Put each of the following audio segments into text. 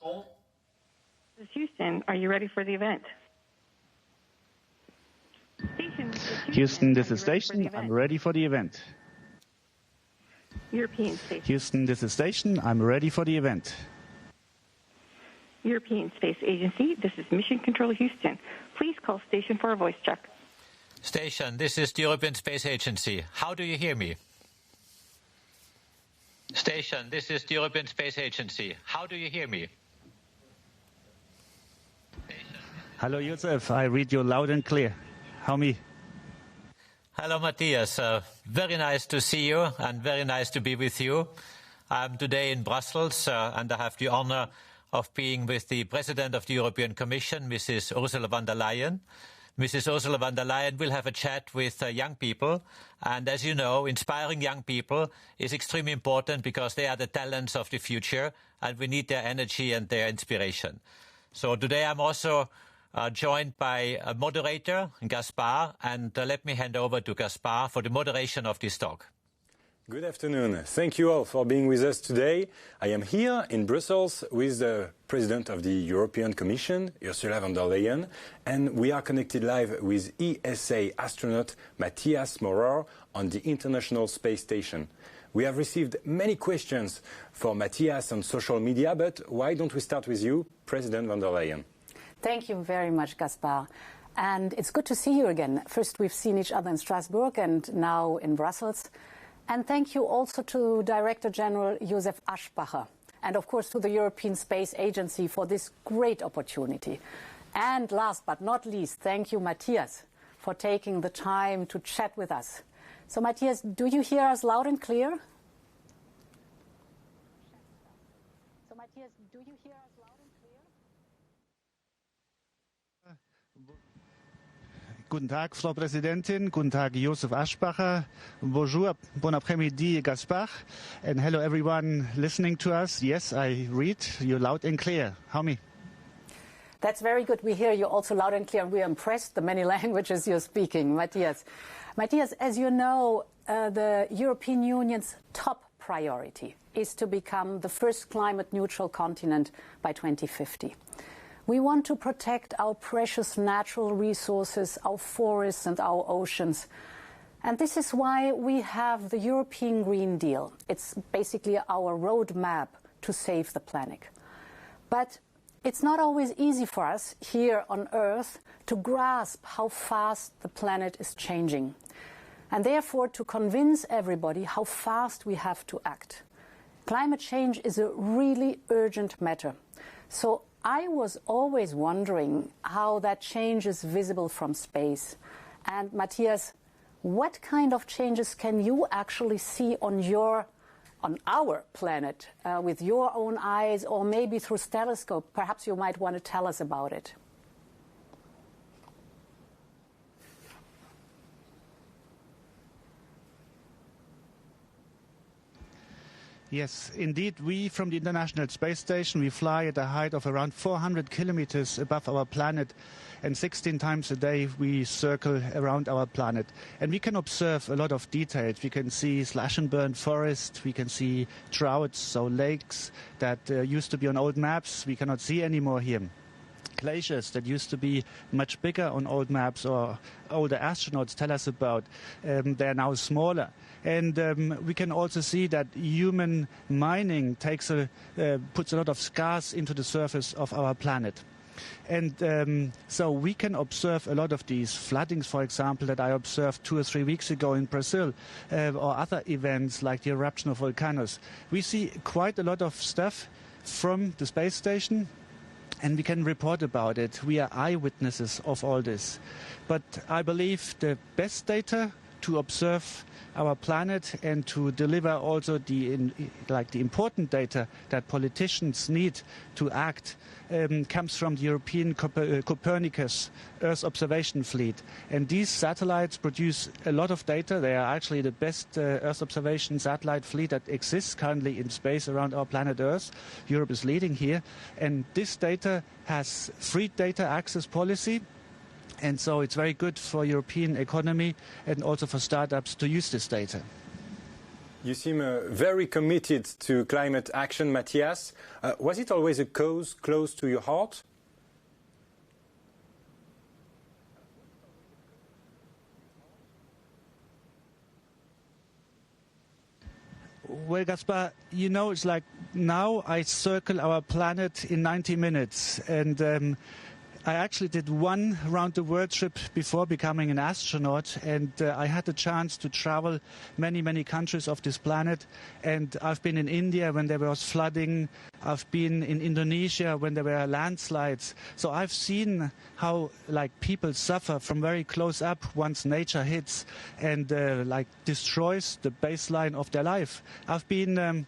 This is Houston. Are you ready for the event? Houston, this is Station. I'm ready for the event. European Space. Houston, this is Station. I'm ready for the event. European Space Agency, this is Mission Control Houston. Please call station for a voice check. Station, this is the European Space Agency. How do you hear me? Station, this is the European Space Agency. How do you hear me? Hello, Josef. I read you loud and clear. How me? Hello, Matthias. Very nice to see you and very nice to be with you. I'm today in Brussels and I have the honor of being with the President of the European Commission, Mrs. Ursula von der Leyen. Mrs. Ursula von der Leyen will have a chat with young people. And as you know, inspiring young people is extremely important because they are the talents of the future and we need their energy and their inspiration. So today I'm also joined by a moderator, Gaspar, and let me hand over to Gaspar for the moderation of this talk. Good afternoon. Thank you all for being with us today. I am here in Brussels with the President of the European Commission, Ursula von der Leyen, and we are connected live with ESA astronaut Matthias Maurer on the International Space Station. We have received many questions for Matthias on social media, but why don't we start with you, President von der Leyen? Thank you very much, Gaspar. And it's good to see you again. First, we've seen each other in Strasbourg and now in Brussels. And thank you also to Director General Josef Aschbacher and, of course, to the European Space Agency for this great opportunity. And last but not least, thank you, Matthias, for taking the time to chat with us. So, Matthias, do you hear us loud and clear? So, Matthias, do you hear us loud and clear? Guten Tag, Frau Präsidentin. Guten Tag, Josef Aschbacher. Bonjour, bon après-midi, Gaspar. And hello, everyone listening to us. Yes, I read you loud and clear. How me? That's very good. We hear you also loud and clear. We are impressed the many languages you're speaking, Matthias. Matthias, as you know, the European Union's top priority is to become the first climate-neutral continent by 2050. We want to protect our precious natural resources, our forests and our oceans. And this is why we have the European Green Deal. It's basically our roadmap to save the planet. But it's not always easy for us here on Earth to grasp how fast the planet is changing. And therefore to convince everybody how fast we have to act. Climate change is a really urgent matter. So I was always wondering how that change is visible from space. And Matthias, what kind of changes can you actually see on our planet with your own eyes or maybe through telescope? Perhaps you might want to tell us about it. Yes, indeed, we from the International Space Station, we fly at a height of around 400 kilometers above our planet, and 16 times a day we circle around our planet. And we can observe a lot of details. We can see slash and burn forest, we can see droughts, so lakes that used to be on old maps, we cannot see anymore here. Glaciers that used to be much bigger on old maps or older astronauts tell us about, they're now smaller. And we can also see that human mining puts a lot of scars into the surface of our planet. And so we can observe a lot of these floodings, for example, that I observed 2 or 3 weeks ago in Brazil, or other events like the eruption of volcanoes. We see quite a lot of stuff from the space station, and we can report about it. We are eyewitnesses of all this. But I believe the best data to observe our planet and to deliver also the important data that politicians need to act comes from the European Copernicus Earth observation fleet. And these satellites produce a lot of data. They are actually the best Earth observation satellite fleet that exists currently in space around our planet Earth. Europe is leading here. And this data has free data access policy. And so it's very good for European economy and also for startups to use this data. You seem very committed to climate action, Matthias. Was it always a cause close to your heart? Well, Gaspar, you know, it's like now I circle our planet in 90 minutes. And I actually did one round-the-world trip before becoming an astronaut. And I had the chance to travel many, many countries of this planet. And I've been in India when there was flooding. I've been in Indonesia when there were landslides. So I've seen how people suffer from very close up once nature hits and destroys the baseline of their life. I've been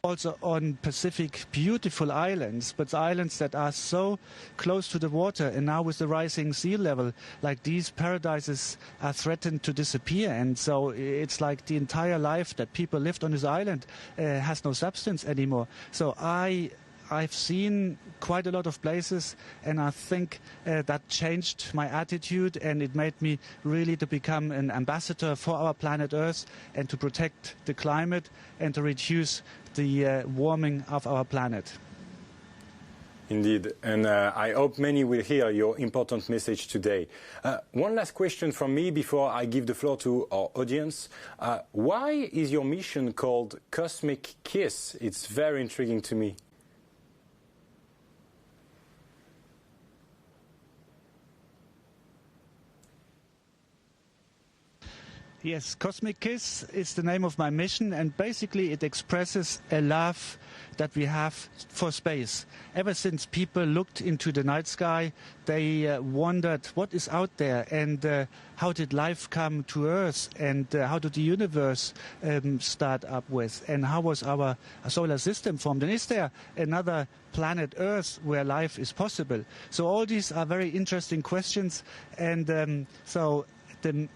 also on Pacific beautiful islands, but islands that are so close to the water, and now with the rising sea level, these paradises are threatened to disappear. And so it's like the entire life that people lived on this island has no substance anymore. So I've seen quite a lot of places, and I think that changed my attitude, and it made me really to become an ambassador for our planet Earth and to protect the climate and to reduce the warming of our planet. Indeed, and I hope many will hear your important message today. One last question from me before I give the floor to our audience. Why is your mission called Cosmic Kiss? It's very intriguing to me. Yes, Cosmic Kiss is the name of my mission, and basically it expresses a love that we have for space. Ever since people looked into the night sky, they wondered what is out there, and how did life come to Earth, and how did the universe start up with, and how was our solar system formed, and is there another planet Earth where life is possible? So all these are very interesting questions, and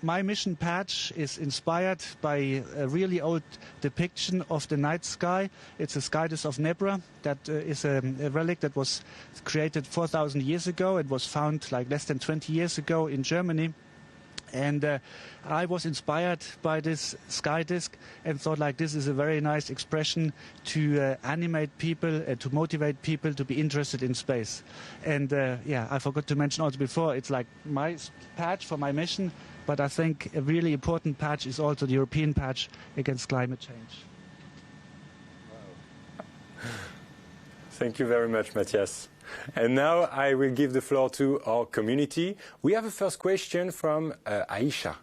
my mission patch is inspired by a really old depiction of the night sky. It's a Skydes of Nebra. That is a relic that was created 4,000 years ago. It was found less than 20 years ago in Germany. And I was inspired by this sky disk and thought this is a very nice expression to animate people and to motivate people to be interested in space. And I forgot to mention also before, it's my patch for my mission, but I think a really important patch is also the European patch against climate change. Wow. Thank you very much, Matthias. And now I will give the floor to our community. We have a first question from Aisha.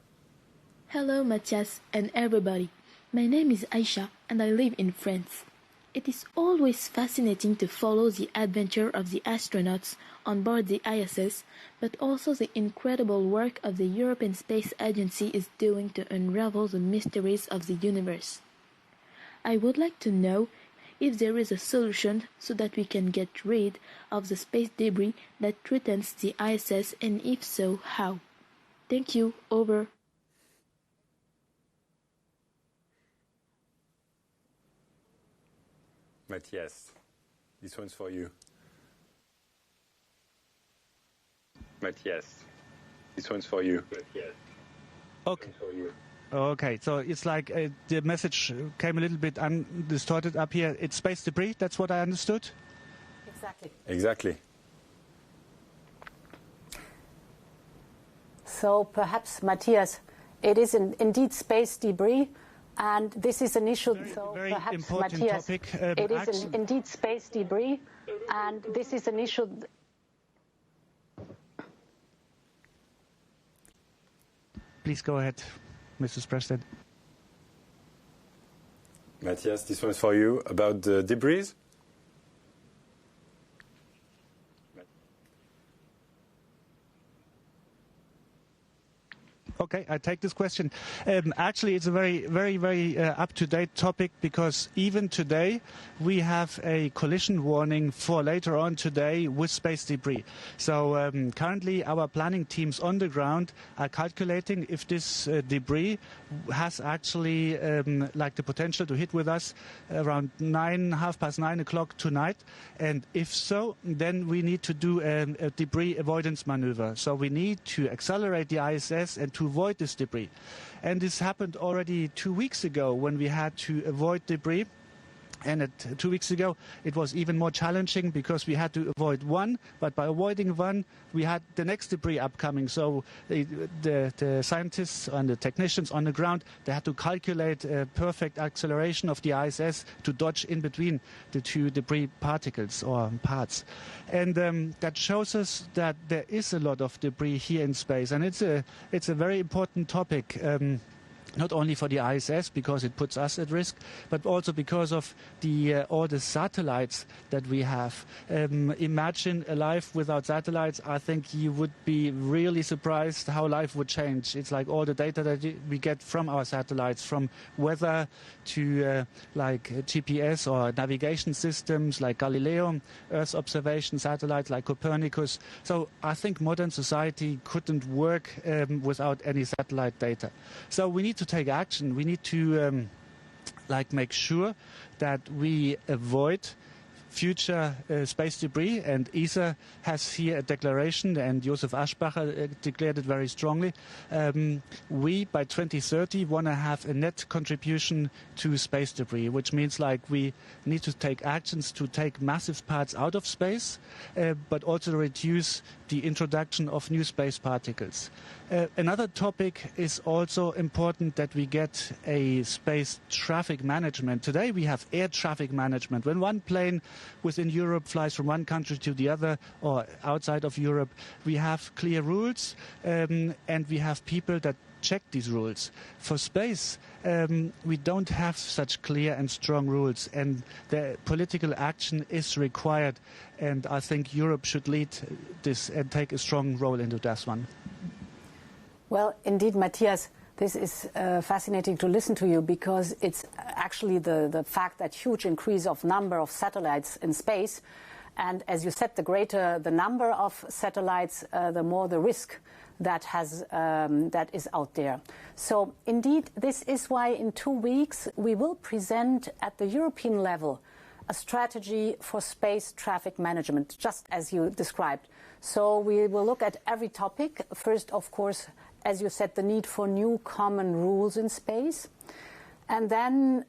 Hello, Matthias and everybody. My name is Aisha and I live in France. It is always fascinating to follow the adventure of the astronauts on board the ISS, but also the incredible work of the European Space Agency is doing to unravel the mysteries of the universe. I would like to know if there is a solution so that we can get rid of the space debris that threatens the ISS, and if so, how? Thank you. Over. Matthias, this one's for you. Matthias, this one's for you. Matthias. Okay. Okay, so it's the message came a little bit undistorted up here. It's space debris, that's what I understood? Exactly. So perhaps, Matthias, it is indeed space debris, and this is an issue. Very important Matthias, topic. It is indeed space debris, and this is an issue. Please go ahead, Mrs. President. Matthias, this one's for you about the debris. Okay, I take this question. Actually, it's a very, very, very up-to-date topic, because even today we have a collision warning for later on today with space debris. So currently our planning teams on the ground are calculating if this debris has actually the potential to hit with us around 9 o'clock tonight. And if so, then we need to do a debris avoidance maneuver. So we need to accelerate the ISS and to avoid this debris. And this happened already 2 weeks ago when we had to avoid debris. And 2 weeks ago, it was even more challenging because we had to avoid one, but by avoiding one, we had the next debris upcoming. So the scientists and the technicians on the ground, they had to calculate a perfect acceleration of the ISS to dodge in between the two debris particles or parts. And that shows us that there is a lot of debris here in space. And it's a very important topic. Not only for the ISS, because it puts us at risk, but also because of all the satellites that we have. Imagine a life without satellites. I think you would be really surprised how life would change. It's like all the data that we get from our satellites, from weather to like GPS or navigation systems like Galileo, Earth observation satellites like Copernicus. So I think modern society couldn't work without any satellite data. So we need to take action. We need to make sure that we avoid future space debris, and ESA has here a declaration, and Josef Aschbacher declared it very strongly. We, by 2030, want to have a net contribution to space debris, which means we need to take actions to take massive parts out of space, but also reduce the introduction of new space particles. Another topic is also important, that we get a space traffic management. Today we have air traffic management. When one plane within Europe flies from one country to the other or outside of Europe, we have clear rules and we have people that check these rules. For space, we don't have such clear and strong rules, and the political action is required, and I think Europe should lead this and take a strong role into this one. Well, indeed, Matthias, this is fascinating to listen to you, because it's actually the fact that huge increase of number of satellites in space, and as you said, the greater the number of satellites, the more the risk that is out there. So indeed, this is why in 2 weeks we will present at the European level a strategy for space traffic management, just as you described. So we will look at every topic. First, of course, as you said, the need for new common rules in space. And then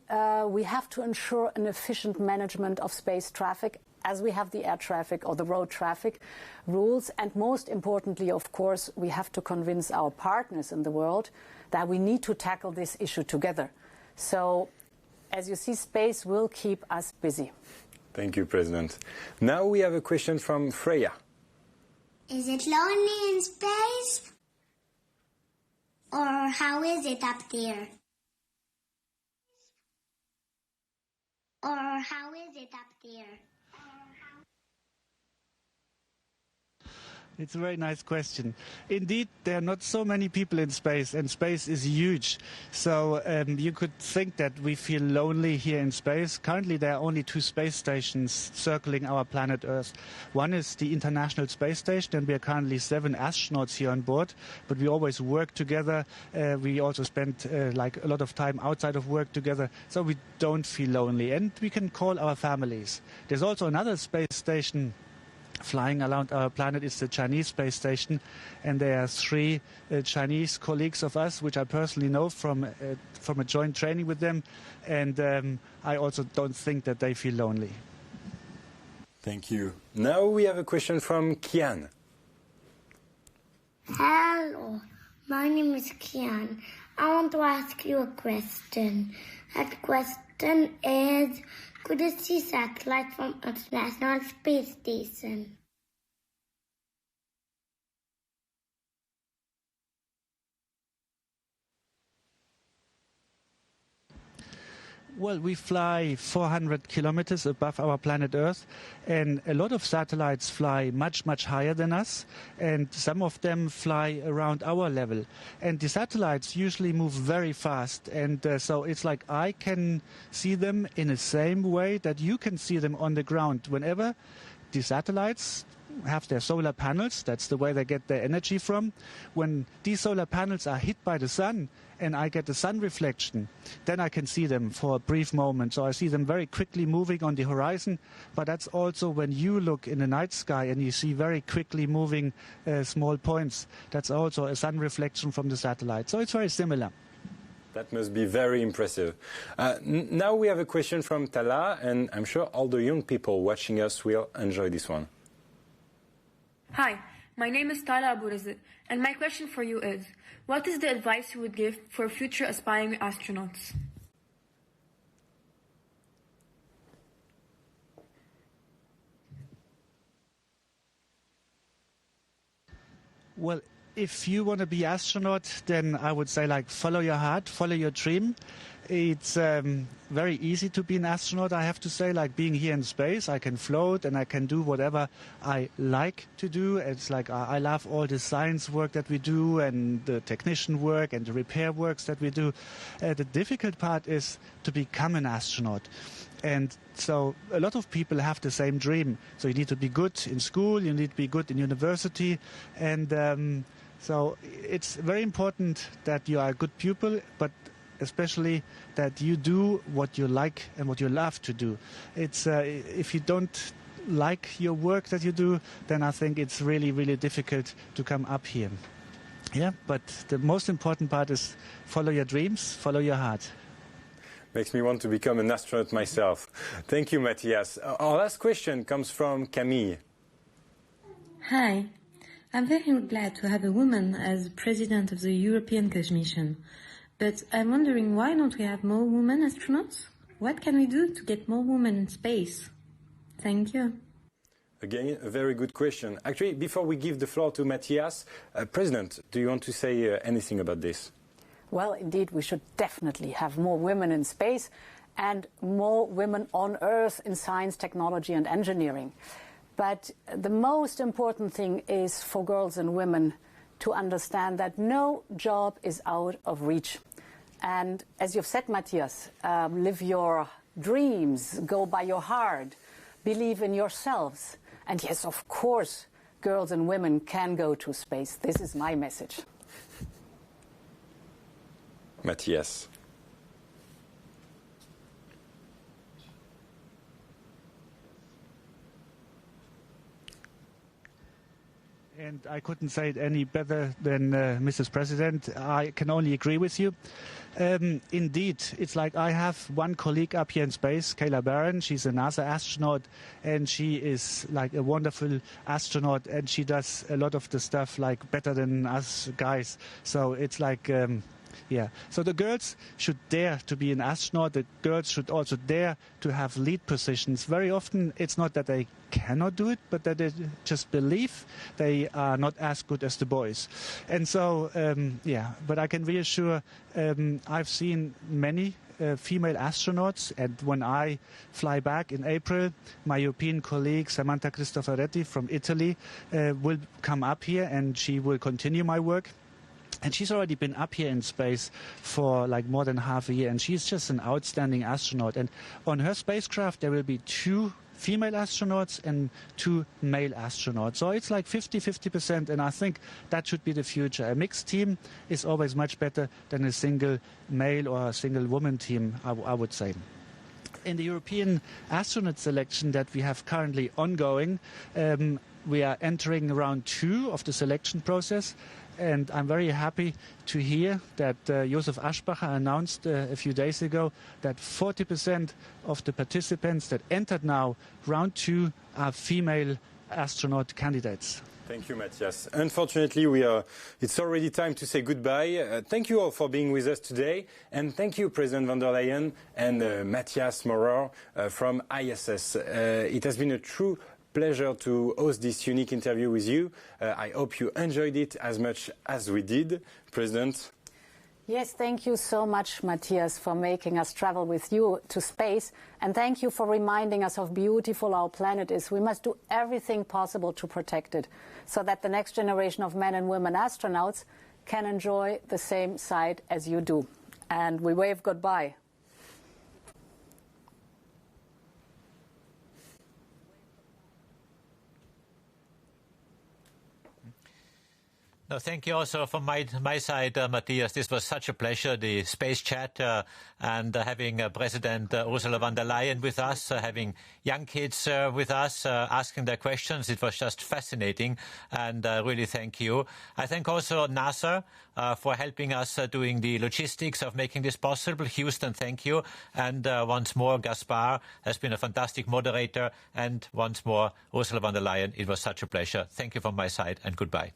we have to ensure an efficient management of space traffic, as we have the air traffic or the road traffic rules. And most importantly, of course, we have to convince our partners in the world that we need to tackle this issue together. So, as you see, space will keep us busy. Thank you, President. Now we have a question from Freya. Is it lonely in space? Or how is it up there? Or how is it up there? It's a very nice question. Indeed, there are not so many people in space, and space is huge. So you could think that we feel lonely here in space. Currently, there are only 2 space stations circling our planet Earth. One is the International Space Station, and we are currently 7 astronauts here on board. But we always work together. We also spend a lot of time outside of work together, so we don't feel lonely. And we can call our families. There's also another space station flying around our planet. Is the Chinese space station, and there are 3 Chinese colleagues of us, which I personally know from a joint training with them, and I also don't think that they feel lonely. Thank you. Now we have a question from Kian. Hello, my name is Kian. I want to ask you a question. That question is, could you see satellites from International Space Station? Well, we fly 400 kilometers above our planet Earth, and a lot of satellites fly much, much higher than us, and some of them fly around our level. And the satellites usually move very fast, and so it's like I can see them in the same way that you can see them on the ground. Whenever the satellites have their solar panels. That's the way they get their energy from. When these solar panels are hit by the sun and I get the sun reflection, then I can see them for a brief moment. So I see them very quickly moving on the horizon. But that's also when you look in the night sky and you see very quickly moving small points. That's also a sun reflection from the satellite. So it's very similar. That must be very impressive. Now we have a question from Tala, and I'm sure all the young people watching us will enjoy this one. Hi, my name is Tala Aburazit, and my question for you is, what is the advice you would give for future aspiring astronauts? Well, if you want to be astronaut, then I would say, like, follow your heart, follow your dream. It's very easy to be an astronaut, I have to say. Like, being here in space, I can float and I can do whatever I like to do. It's like I love all the science work that we do and the technician work and the repair works that we do. The difficult part is to become an astronaut. And so a lot of people have the same dream. So you need to be good in school, you need to be good in university, and so it's very important that you are a good pupil, but especially that you do what you like and what you love to do. It's if you don't like your work that you do, then I think it's really, really difficult to come up here. Yeah, but the most important part is follow your dreams, follow your heart. Makes me want to become an astronaut myself. Thank you, Matthias. Our last question comes from Camille. Hi. I'm very glad to have a woman as president of the European Commission. But I'm wondering, why don't we have more women astronauts? What can we do to get more women in space? Thank you. Again, a very good question. Actually, before we give the floor to Matthias, President, do you want to say anything about this? Well, indeed, we should definitely have more women in space and more women on Earth in science, technology and engineering. But the most important thing is for girls and women to understand that no job is out of reach. And as you've said, Matthias, live your dreams, go by your heart, believe in yourselves. And yes, of course, girls and women can go to space. This is my message. Matthias. And I couldn't say it any better than Mrs. President. I can only agree with you. Indeed, it's like I have one colleague up here in space, Kayla Barron. She's a NASA astronaut, and she is like a wonderful astronaut, and she does a lot of the stuff like better than us guys. So it's like... yeah, so the girls should dare to be an astronaut. The girls should also dare to have lead positions. Very often it's not that they cannot do it, but that they just believe they are not as good as the boys. And so, yeah, but I can reassure, I've seen many female astronauts, and when I fly back in April, my European colleague Samantha Cristoforetti from Italy will come up here and she will continue my work. And she's already been up here in space for like more than half a year, and she's just an outstanding astronaut. And on her spacecraft, there will be 2 female astronauts and 2 male astronauts. So it's like 50-50%, and I think that should be the future. A mixed team is always much better than a single male or a single woman team, I would say. In the European astronaut selection that we have currently ongoing, we are entering round 2 of the selection process. And I'm very happy to hear that Josef Aschbacher announced a few days ago that 40% of the participants that entered now round 2 are female astronaut candidates. Thank you, Matthias. Unfortunately, it's already time to say goodbye. Thank you all for being with us today. And thank you, President von der Leyen and Matthias Maurer from ISS. It has been a true pleasure to host this unique interview with you. I hope you enjoyed it as much as we did. President? Yes, thank you so much, Matthias, for making us travel with you to space. And thank you for reminding us how beautiful our planet is. We must do everything possible to protect it so that the next generation of men and women astronauts can enjoy the same sight as you do. And we wave goodbye. No, thank you also from my side, Matthias. This was such a pleasure, the space chat, and having President Ursula von der Leyen with us, having young kids with us, asking their questions. It was just fascinating, and really thank you. I thank also NASA for helping us doing the logistics of making this possible. Houston, thank you. And once more, Gaspar has been a fantastic moderator. And once more, Ursula von der Leyen, it was such a pleasure. Thank you from my side, and goodbye.